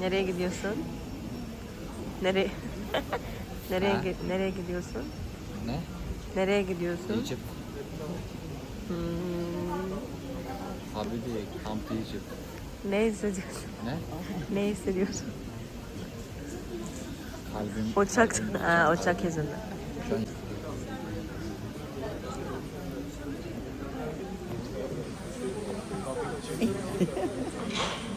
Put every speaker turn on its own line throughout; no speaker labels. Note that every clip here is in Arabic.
Nereye gidiyorsun? Nereye? Nereye gidiyorsun?
Ne?
Nereye gidiyorsun?
Egypt. Habibi, come to Egypt.
Ne hissediyorsun?
Ne?
Ne hissediyorsun?
Kalbim.
Uçak yüzünden.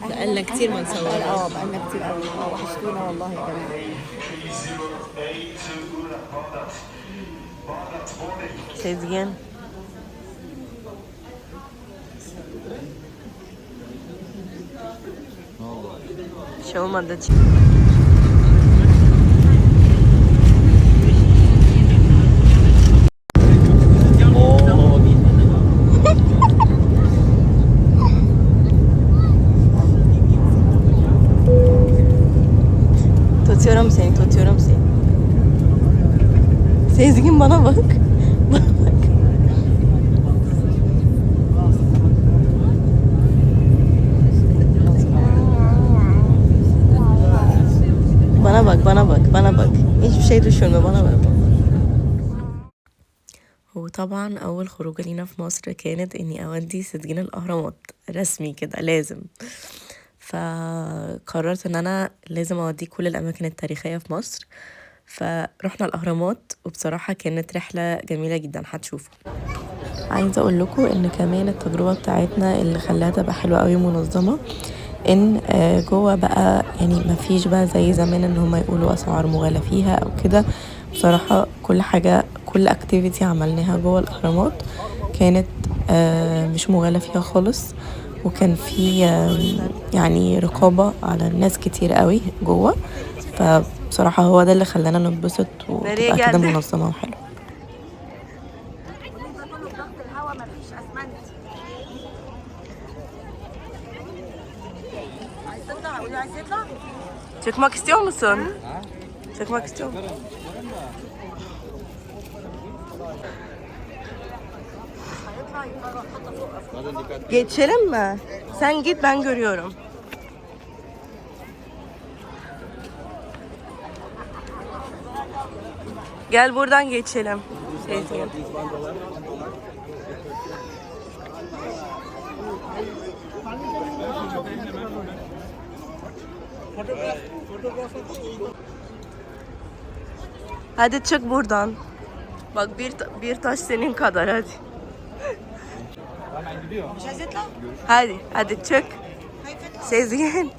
بقالنا كتير ما نصور.
بقالنا كتير قوي. وحشتونا والله يا جماعه.
Sezgin.
Ne oldu?
Bir şey olmadı. Tutuyorum seni. Sezgin bana bak. Bana bak. Hiçbir şey düşünme, bana bak. وطبعا أول خروجة لينا في مصر كانت إني أودي سجين الأهرامات رسمي كده لازم. فقررت ان انا لازم اوديه كل الاماكن التاريخيه في مصر. فرحنا الاهرامات وبصراحه كانت رحله جميله جدا. هتشوفوا. عايزه اقول لكم ان كمان التجربه بتاعتنا اللي خلاها تبقى حلوه قوي منظمه ان جوه بقى يعني مفيش بقى زي زمان ان هم يقولوا اسعار مغالى فيها او كده. بصراحه كل حاجه كل اكتيفيتي عملناها جوه الاهرامات كانت مش مغالى فيها خالص. وكان في يعني رقابة على الناس كتير قوي جوه. فبصراحة هو ده اللي خلانا ننبسط وتبقى كده منظمة وحلوة. Çıkmak istiyor musun? Çıkmak istiyor musun? Geçelim mi? Sen git, ben görüyorum. Gel buradan geçelim. Hadi çık buradan. Bak bir taş senin kadar, hadi. Hadi çık. Sezgin.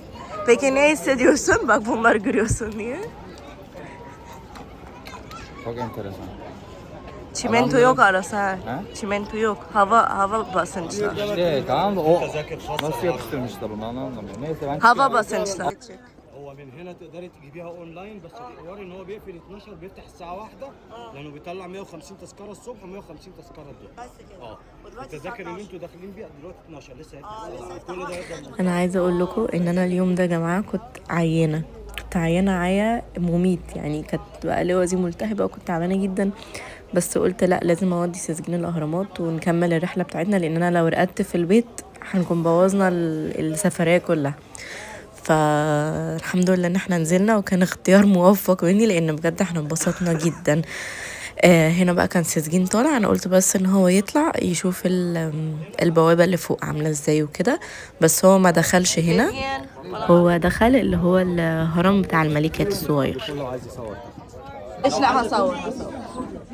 Peki ne hissediyorsun? Bak bunları görüyorsun diye.
Çok enteresan.
Çimento yok arası ha. Çimento yok. Hava basınçlı.
İşte tamam da o nasıl yapıştırmışlar bunu anlamıyorum. Neyse ben
hava basınçlı.
هو من هنا تقدري تجيبيها اونلاين بس الحوار ان هو بيقفل 12 بيفتح الساعه 1 لانه بيطلع 150 تذكره الصبح و150 تذكره الظهر. بس كده. التذاكر اللي انتوا داخلين بيها دلوقتي 12 لسه هيفتح كل ده يفضل.
انا عايزه اقول لكم ان انا اليوم ده يا جماعه كنت عيانه عيا مميت. يعني كانت بقى لوزي ملتهبه وكنت تعبانه جدا. بس قلت لا لازم اودي سجين الاهرامات ونكمل الرحله بتاعتنا لان انا لو رقدت في البيت هنكون بوظنا السفريه كلها. فالحمد لله ان احنا نزلنا وكان اختيار موفق مني لان بجد احنا انبسطنا جدا. هنا بقى كان سجين طالع. انا قلت بس ان هو يطلع يشوف البوابه اللي فوق عامله ازاي وكده. بس هو ما دخلش هنا. هو دخل اللي هو الهرم بتاع الملكات الصغير.
كله عايز يصور.
ايش لا هصور.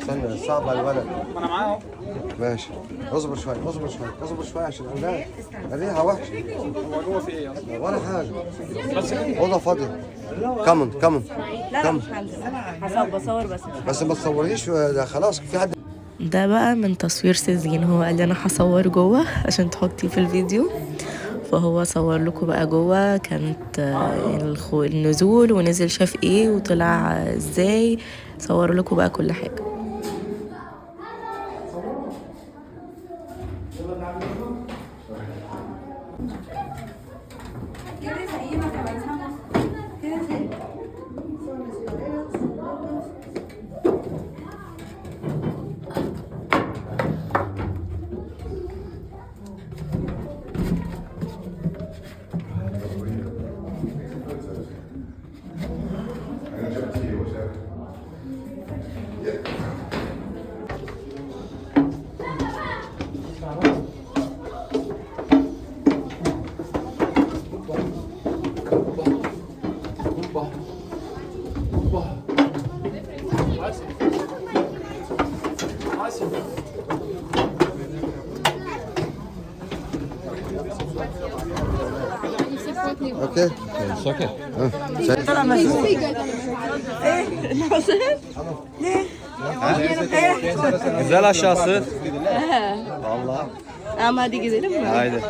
استنى صعب على الولد. انا معاهم. ماشي اصبر شوي عشان الاولاد الريحه وحشه.
هو جوه في ايه اصلا؟
ولا حاجه بس اوضه فاضيه. كمن
لا مش هنزل. بصور
بس ما تصوريش ده خلاص في حد.
ده بقى من تصوير سجين. هو قال لي انا هصور جوه عشان تحطيه في الفيديو. فهو صور لكم بقى جوه كانت النزول ونزل شاف ايه وطلع ازاي. صور لكم بقى كل حاجه.
اوكي
اوكي.
طلع مسؤول. ايه الحسين؟ ليه؟
Güzel aşağısı. Vallahi.
Ama hadi gidelim mi?
Haydi.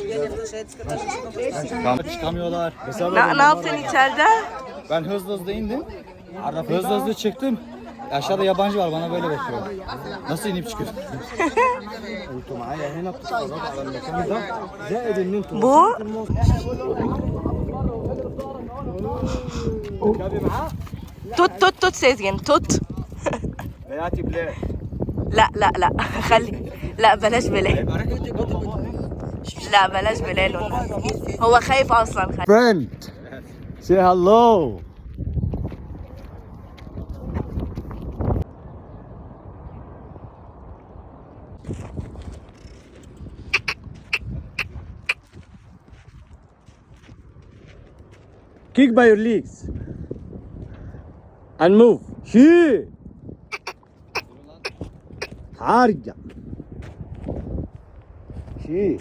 Çıkamıyorlar.
Ne yaptın içeride?
Ben hızlı indim. Hızlı çıktım. Aşağıda yabancı var, bana böyle bakıyor. Nasıl inip çıkıyorsun?
انتوا معايا هنا بتتفرجوا على المكان ده زائد ان انتوا
Bu tut Sezgin tut.
بياتي بلاي
لا خلي لا بلاش بلال لا بلاش بلال والله. هو خايف اصلا
friend say hello kick by your legs and move here هرجع here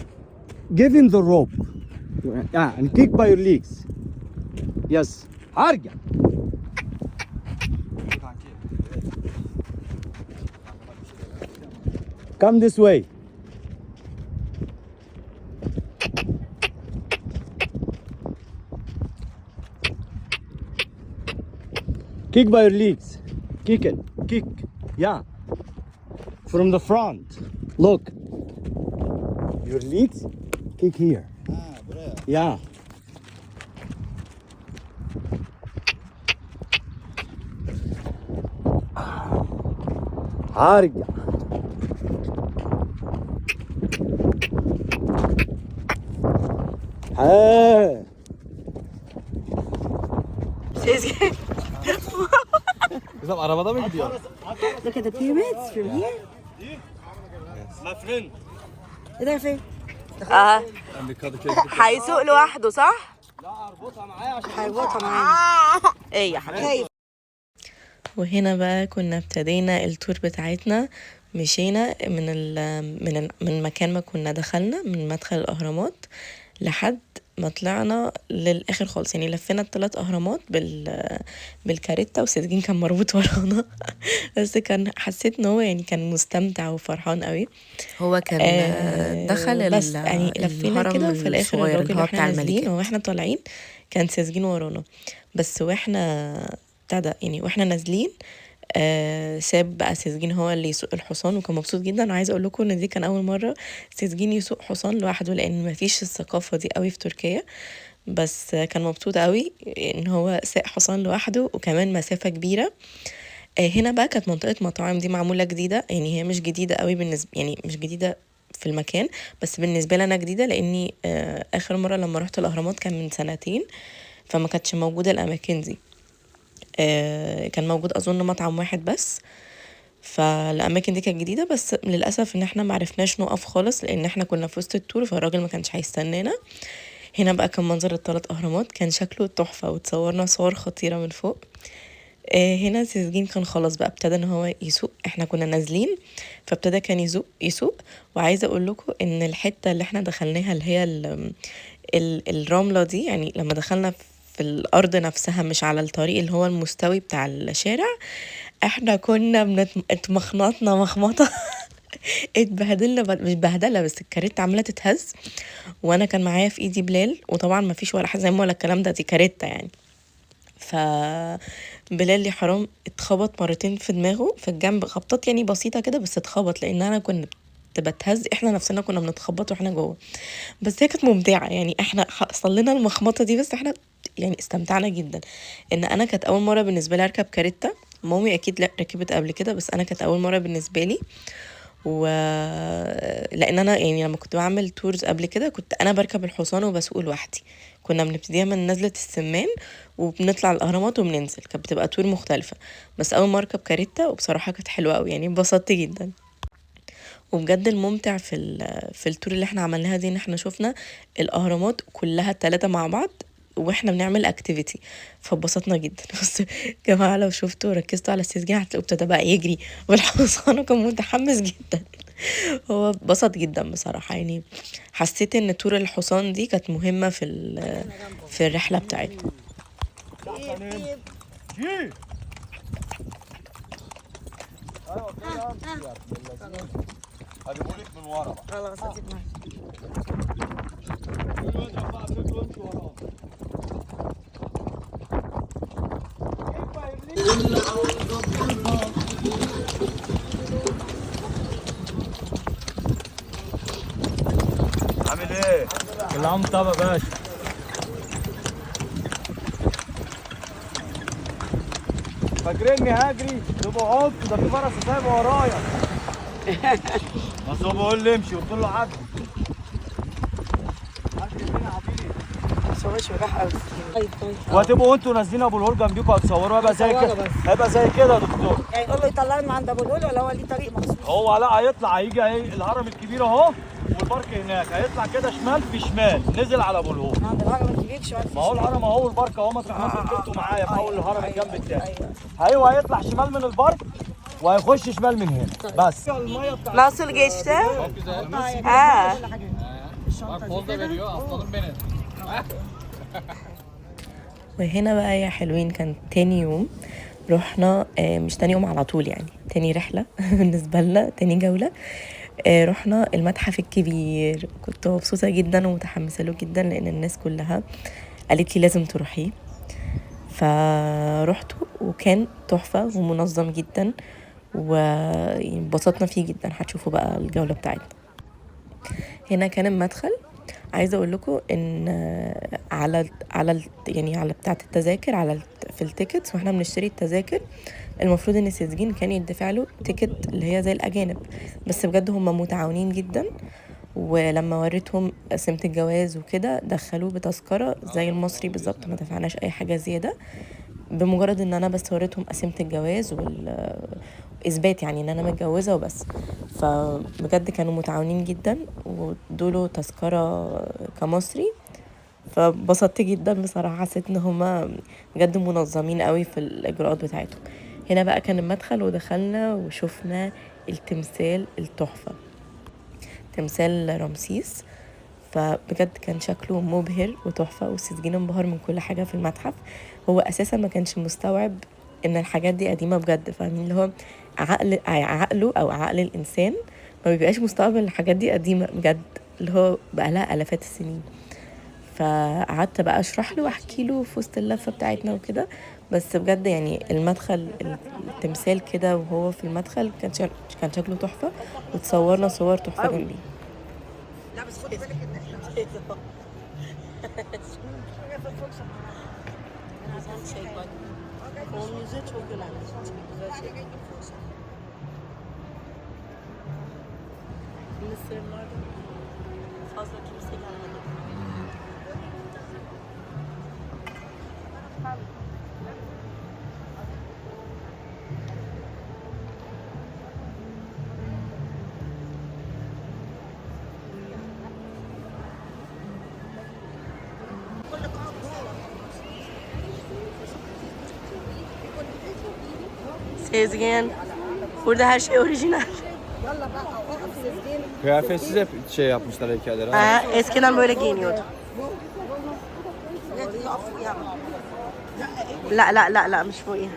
give him the rope yeah and kick by your legs yes هرجع come this way kick by your legs kick it kick yeah from the front look your legs kick here yeah هرجع ها
Sezgin.
Kızım arabada mı gidiyor?
Look at the pyramids from here.
my friend
ده فين؟
اه
Ben bir Kadıköy
هيسوق لوحده صح؟
لا اربطها معايا عشان
هيربطها معايا.
ايه يا حبيبي. وهنا بقى كنا ابتدينا التور بتاعتنا. مشينا من مكان ما كنا دخلنا من مدخل الأهرامات لحد ما طلعنا للآخر خالص، يعني لفينا ال3 أهرامات بالكاريتا، وسيدجين كان مربوط ورانا بس كان حسيت ان هو يعني كان مستمتع وفرحان قوي.
هو كان دخل
بس يعني لفينا كده، وفي الآخر
الصغير
الراجل
اللي هو
واحنا
بتاع
نازلين
الملكة.
واحنا طالعين كان سيدجين ورانا، بس واحنا ابتدى يعني واحنا نازلين ساب بقى سيزجين هو اللي يسوق الحصان، وكان مبسوط جدا. وعايزه اقول لكم ان دي كان اول مره سيزجين يسوق حصان لوحده، لان مفيش الثقافه دي قوي في تركيا، بس كان مبسوط قوي ان هو ساق حصان لوحده وكمان مسافه كبيره. هنا بقى كانت منطقه مطاعم دي معموله جديده، يعني هي مش جديده قوي بالنسبه، يعني مش جديده في المكان، بس بالنسبه لي انا جديده، لاني اخر مره لما رحت الاهرامات كان من 2 سنين، فما كانتش موجوده الاماكن دي. كان موجود اظن مطعم واحد بس، فالاماكن دي كانت جديده، بس للاسف ان احنا معرفناش نقف خالص لان احنا كنا في وسط التور، فالراجل ما كانش هيستنانا. هنا بقى كان منظر ال3 اهرامات كان شكله تحفه، وتصورنا صور خطيره من فوق. هنا سيزجين كان خلاص بقى ابتدى ان هو يسوق، احنا كنا نازلين فابتدى كان يسوق. وعايزه اقول لكم ان الحته اللي احنا دخلناها اللي هي الرمله دي، يعني لما دخلنا في الارض نفسها مش على الطريق اللي هو المستوي بتاع الشارع، احنا كنا اتمخنطنا مخمطه اتبهدلنا، مش بهدله بس الكاريتا عماله تتهز، وانا كان معايا في ايدي بلال، وطبعا ما فيش ولا حزام ولا الكلام ده، دي كاريتا يعني. بلال لي حرام اتخبط مرتين في دماغه في الجنب، خبطات يعني بسيطه كده بس اتخبط، لان انا كنت بتهز، احنا نفسنا كنا بنتخبط واحنا جوه، بس هي كانت ممتعه يعني. احنا حصل لنا المخمطه دي بس احنا يعني استمتعنا جدا. ان انا كانت اول مره بالنسبه لي اركب كاريتا، مامي اكيد لا ركبت قبل كده، بس انا كانت اول مره بالنسبه لي. لان انا يعني لما كنت بعمل تورز قبل كده كنت انا بركب الحصان وبسوق لوحدي، كنا بنبتديها من نزله السمان وبنطلع الاهرامات وبننزل، كانت بتبقى تور مختلفه، بس اول مره اركب كاريتا وبصراحه كانت حلوه قوي يعني، انبسطت جدا. وبجد الممتع في التور اللي احنا عملناها دي ان احنا شفنا الاهرامات كلها ال3 مع بعض واحنا بنعمل اكتيفيتي، فاتبسطنا جدا. بس يا جماعه لو شفتوا ركزتوا على السيزجين هتلاقوا ابتدى بقى يجري والحصان كان متحمس جدا، هو اتبسط جدا بصراحة، يعني حسيت ان تور الحصان دي كانت مهمة في الرحلة بتاعتنا.
هجيبهولك من ورا بقى.
خلاص هسيب معاك.
عامل ايه؟ كل عام طيب يا باشا. فاكرني هجري؟ تبقوا عبط، ده في فرس سايبه ورايا. بس هو بيقول لي امشي، قلت له عدي.
بس هو مش مريح قوي. طيب
وهتبقوا انتوا نازلين ابو الهول جنبيكوا هتصوروا، هيبقى زي كده. هيبقى زي كده يا دكتور.
يعني نقول له يطلعني من عند ابو الهول ولا هو ليه طريق مخصوص؟
هو لا هيطلع، هيجي الهرم الكبير اهو والبارك هناك، هيطلع كده شمال في شمال، نزل على ابو الهول.
من عند الهرم الكبير شويه.
ما هو الهرم اهو والبارك اهو، مطرح ما انتوا ركبتوا معايا في اول الهرم الجنب التاني. ايوه هيطلع شمال من البارك وهيخش شمال من هنا بس. الميه بتاعت
Nasıl geçti? Ha.
وهنا بقى يا حلوين كان تاني يوم رحنا، مش تاني يوم على طول، يعني تاني رحلة بالنسبة لنا، تاني جولة. رحنا المتحف الكبير. كنت مبسوطة جدا ومتحمسة له جدا لأن الناس كلها قالت لي لازم تروحيه، فرحته وكان تحفة ومنظم جدا وانبسطنا فيه جدا. هتشوفوا بقى الجولة بتاعتنا. هنا كان المدخل. عايزه اقول لكم ان يعني على بتاعه التذاكر، في التيكتس واحنا بنشتري التذاكر المفروض ان السيزجين كان يدفع له تيكت اللي هي زي الاجانب، بس بجد هم متعاونين جدا. ولما وريتهم قسيمه الجواز وكده دخلوه بتذكره زي المصري بالظبط، ما دفعناش اي حاجه زياده، بمجرد ان انا بس وريتهم قسيمه الجواز واثبات يعني ان انا متجوزه وبس. فبجد كانوا متعاونين جدا ودوله تذكره كمصري، فبسطت جدا بصراحه. حسيت ان هما بجد منظمين قوي في الاجراءات بتاعتهم. هنا بقى كان المدخل ودخلنا وشفنا التمثال التحفه، تمثال رمسيس. فبجد كان شكله مبهر وتحفه، والسجين انبهر من كل حاجه في المتحف. هو اساسا ما كانش مستوعب ان الحاجات دي قديمه بجد، فاهمين اللي هو عقله او عقل الانسان ما بيبقاش مستوعب ان الحاجات دي قديمه بجد، اللي هو بقى لها الافات السنين. فقعدت بقى اشرح له واحكي له في وسط اللفه بتاعتنا وكده. بس بجد يعني المدخل التمثال كده وهو في المدخل كان شكله تحفه، وتصورنا صور تحفه جنبيه.
لا بس خدي بالك ان احنا Kolumuzu çok önemli. Güzel şey. Mısırlarda fazla kimse gelmedi.
Sezgin, burada her şey orijinal.
Kıyafetsiz hep şey yapmışlar heykeller.
Eskiden böyle giyiniyordu. La مش فوقيها.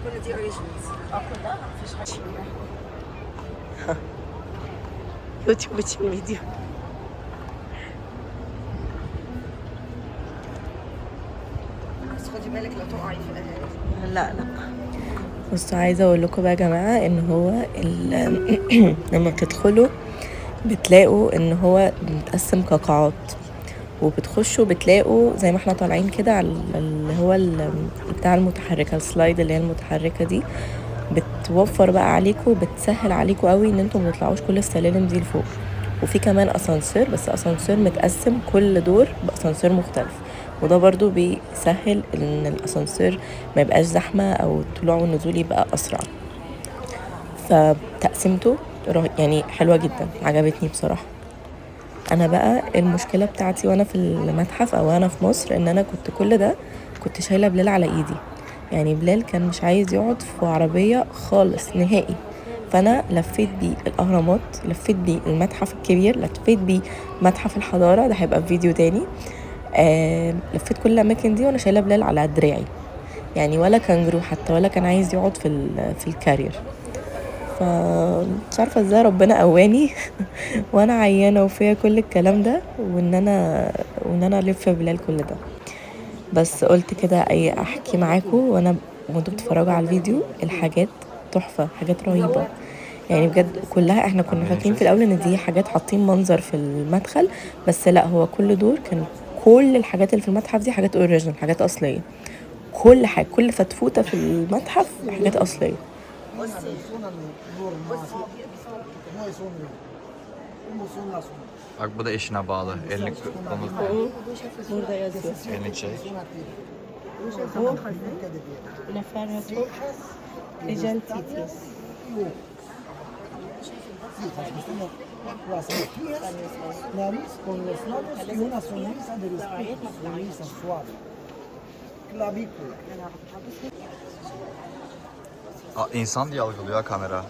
كل دي اوريجينالز. كلها مفيش حاجه.
يوتيوب için video.
بس خدي بالك لا تقعي في الاهالي.
لا بصوا، عايزه اقول لكم بقى يا جماعه ان هو لما بتدخلوا بتلاقوا ان هو متقسم كقاعات، وبتخشوا بتلاقوا زي ما احنا طالعين كده على اللي هو بتاع المتحركه، السلايد اللي هي المتحركه دي، بتوفر بقى عليكم، بتسهل عليكم قوي ان انتم ما تطلعوش كل السلالم دي لفوق. وفي كمان اسانسير، بس اسانسير متقسم كل دور باسانسير مختلف، وده برضو بيسهل ان الاسانسير ما يبقاش زحمه او الطلوع والنزول يبقى اسرع. فتقسيمته يعني حلوه جدا، عجبتني بصراحه. انا بقى المشكله بتاعتي وانا في المتحف او انا في مصر ان انا كنت كل ده كنت شايله بلال على ايدي. يعني بلال كان مش عايز يقعد في عربيه خالص نهائي، فانا لفيت بيه الاهرامات، لفيت بيه المتحف الكبير، لفيت بيه متحف الحضاره، ده هيبقى في فيديو تاني. لفيت كل الاماكن دي وانا شايله بلال على دراعي، يعني ولا كان جروح حتى، ولا كان عايز يقعد في الكارير. فمش عارفه ازاي ربنا قواني وانا عيانه وفيا كل الكلام ده، وان انا الف بلال كل ده. بس قلت كده احكي معاكم وانتوا بتتفرجوا على الفيديو. الحاجات تحفه، حاجات رهيبه يعني بجد كلها. احنا كنا فاكرين في الاول ان دي حاجات حاطين منظر في المدخل، بس لا، هو كل دور كان كل الحاجات اللي في المتحف دي حاجات اوريجينال، حاجات اصليه. كل حاجه، كل فتفوته في المتحف حاجات اصليه.
Bak bu da eşine bağlı. Elini kolunu
Burada yazıyor.
elini çek.
Bu Neferhotep Regentitis.
Nariz con los labios y una sonrisa del espíritu, sonrisa suave. Clavícula.
İnsan diye algılıyor ha kamera.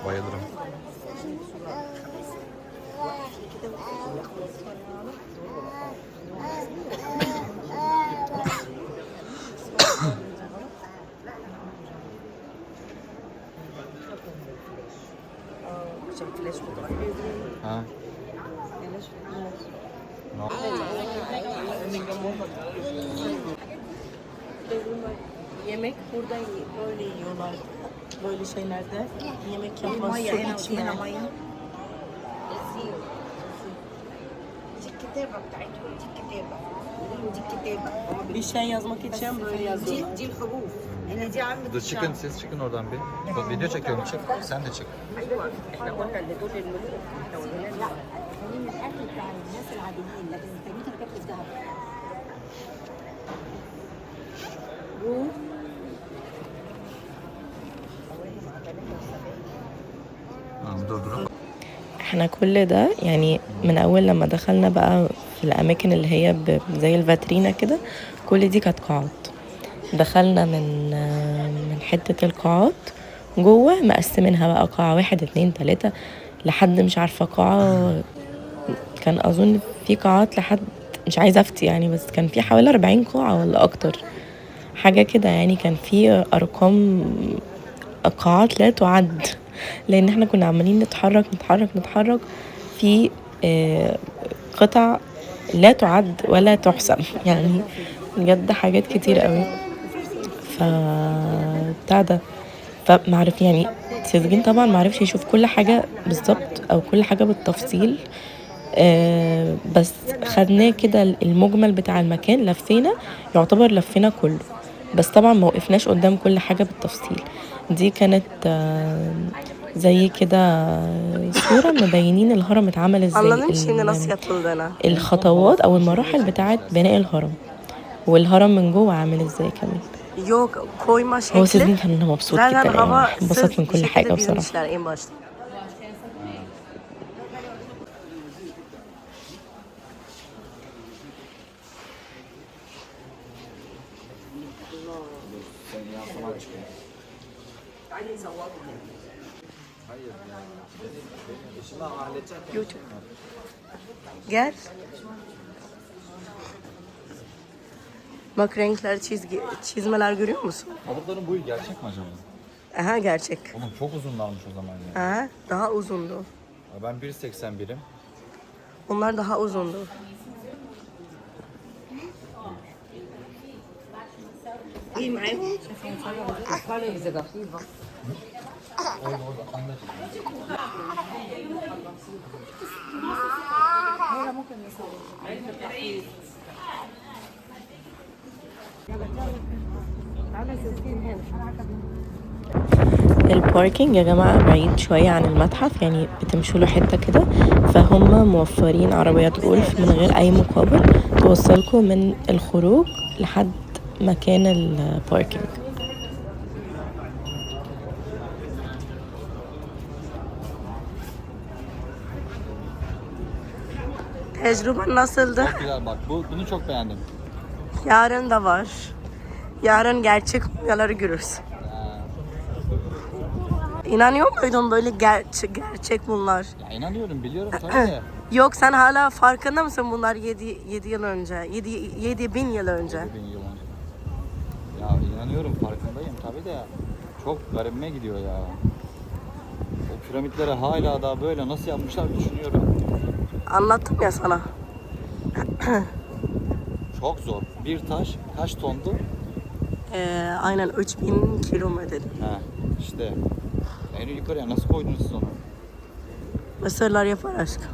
Bayılırım. Ha?
Yemek burada böyle yiyorlar. Böyle şeylerde yemek yapma, su içme. Bir şey yazmak için böyle yazıyorlar.
دي الحروف هنا دي عامة
Dur çıkın, siz çıkın oradan bir. Bak, video çekiyorum, çık. Sen de çık.
احنا قلنا اللي دول الملوك احنا قلنا لا يعني من الاكل بتاع الناس العاديين لكن التانيين اللي كانت في الذهب
Dur.
احنا كل ده يعني من اول لما دخلنا بقى في الاماكن اللي هي زي الفاترينا كده، كل دي كانت قاعات. دخلنا من حتة القاعات جوه، مقسمينها بقى قاعة 1 2 3 لحد مش عارفة قاعة، كان اظن في قاعات لحد مش عايزة افتي يعني، بس كان في حوالي 40 قاعة ولا اكتر حاجة كده يعني. كان في ارقام قاعات لا تعد، لان احنا كنا عمالين نتحرك في قطع لا تعد ولا تحسب يعني، بجد حاجات كتير قوي. بتاع ده فمعرف يعني سيزجين طبعا معرفش يشوف كل حاجة بالظبط او كل حاجة بالتفصيل، بس خدناه كده المجمل بتاع المكان، لفينا يعتبر لفينا كله، بس طبعا ما وقفناش قدام كل حاجة بالتفصيل. دي كانت زي كده صورة مبينين الهرم اتعمل ازاي، الخطوات او المراحل بتاعت بناء الهرم، والهرم من جوه عامل ازاي كمان. هو سيزن كان مبسوط جدا يعني، انبسط من كل حاجة بصراحة. YouTube. Gel. Bak renkler, çizmeler görüyor musun?
Balıkların boyu gerçek mi acaba?
Aha, gerçek.
Oğlum çok uzunlarmış o zaman yani.
Aha, daha uzundu.
Ben 1.81'im.
Onlar daha uzundu.
ايه معاهم؟ قالوا يزقف
الباركينج يا جماعة بعيد شوية عن المتحف، يعني بتمشوا له حتة كده، فهم موفرين عربيات جولف من غير أي مقابل توصلكم من الخروج لحد مكان الباركينج. Tecrüben nasıldı?
Güzel bak bunu çok beğendim.
Yarın da var. Yarın gerçek mumyaları görürsün. İnanıyor muydun böyle gerçek bunlar?
Ya inanıyorum biliyorum tabii de.
Yok, sen hala farkında mısın bunlar 7 yıl önce, 7.000 yıl önce?
1000 yıl önce. Ya inanıyorum farkındayım tabii de çok garibime gidiyor ya. O piramitleri hala daha böyle nasıl yapmışlar düşünüyorum.
Anlattım ya sana.
Çok zor. Bir taş kaç tondu?
Aynen 3000 kilometre.
He işte. En yukarıya nasıl koydunuz siz onu?
Mısırlar yapar aşkım.